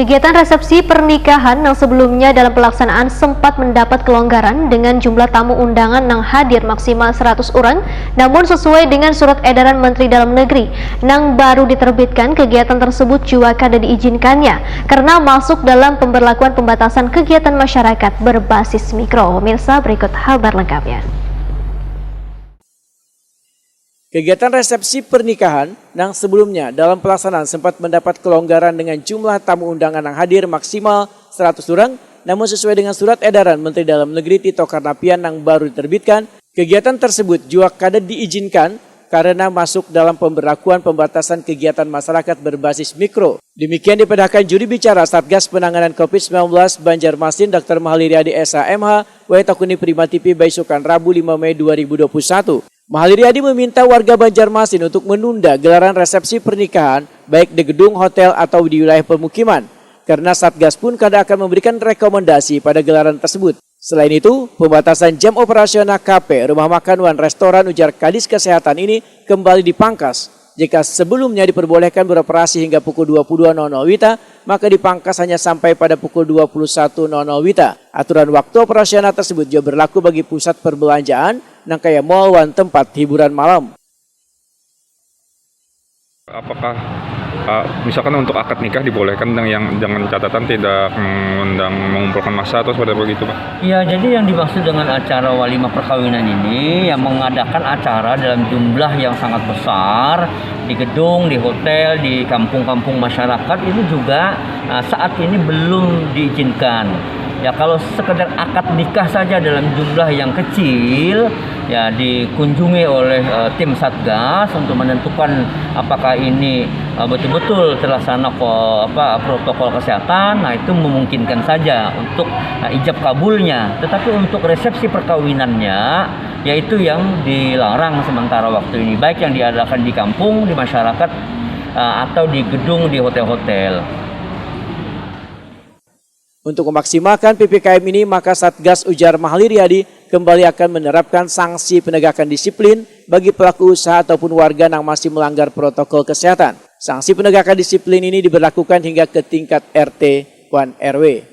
Kegiatan resepsi pernikahan yang sebelumnya dalam pelaksanaan sempat mendapat kelonggaran dengan jumlah tamu undangan yang hadir maksimal 100 orang, namun sesuai dengan surat edaran Menteri Dalam Negeri yang baru diterbitkan, kegiatan tersebut juga kada diizinkannya karena masuk dalam pemberlakuan pembatasan kegiatan masyarakat berbasis mikro. Pemirsa, berikut kabar lengkapnya. Kegiatan resepsi pernikahan yang sebelumnya dalam pelaksanaan sempat mendapat kelonggaran dengan jumlah tamu undangan yang hadir maksimal 100 orang, namun sesuai dengan surat edaran Menteri Dalam Negeri Tito Karnavian yang baru diterbitkan, kegiatan tersebut juga kada diizinkan karena masuk dalam pemberlakuan pembatasan kegiatan masyarakat berbasis mikro. Demikian dipedahkan juri bicara Satgas Penanganan COVID-19 Banjarmasin Dr. Mahaliriadi SHMH Waitakuni Prima TV Baisukan Rabu 5 Mei 2021. Mahaliriadi meminta warga Banjarmasin untuk menunda gelaran resepsi pernikahan baik di gedung, hotel, atau di wilayah pemukiman, karena Satgas pun kada akan memberikan rekomendasi pada gelaran tersebut. Selain itu, pembatasan jam operasional kafe, rumah makan, dan restoran ujar Kadis Kesehatan ini kembali dipangkas. Jika sebelumnya diperbolehkan beroperasi hingga pukul 22.00 WITA, maka dipangkas hanya sampai pada pukul 21.00 WITA. Aturan waktu operasional tersebut juga berlaku bagi pusat perbelanjaan, yang kayak mall dan tempat hiburan malam. Apakah misalkan untuk akad nikah dibolehkan yang dengan catatan tidak mengumpulkan massa atau seperti begitu, Pak? Ya, jadi yang dimaksud dengan acara walimah perkawinan ini yang mengadakan acara dalam jumlah yang sangat besar di gedung, di hotel, di kampung-kampung masyarakat itu juga saat ini belum diizinkan. Ya, kalau sekedar akad nikah saja dalam jumlah yang kecil ya dikunjungi oleh tim Satgas untuk menentukan apakah ini betul-betul terlaksana protokol kesehatan. Nah, itu memungkinkan saja untuk ijab kabulnya. Tetapi untuk resepsi perkawinannya yaitu yang dilarang sementara waktu ini, baik yang diadakan di kampung, di masyarakat atau di gedung, di hotel-hotel. Untuk memaksimalkan PPKM ini, maka Satgas ujar Mahaliriadi kembali akan menerapkan sanksi penegakan disiplin bagi pelaku usaha ataupun warga yang masih melanggar protokol kesehatan. Sanksi penegakan disiplin ini diberlakukan hingga ke tingkat RT dan RW.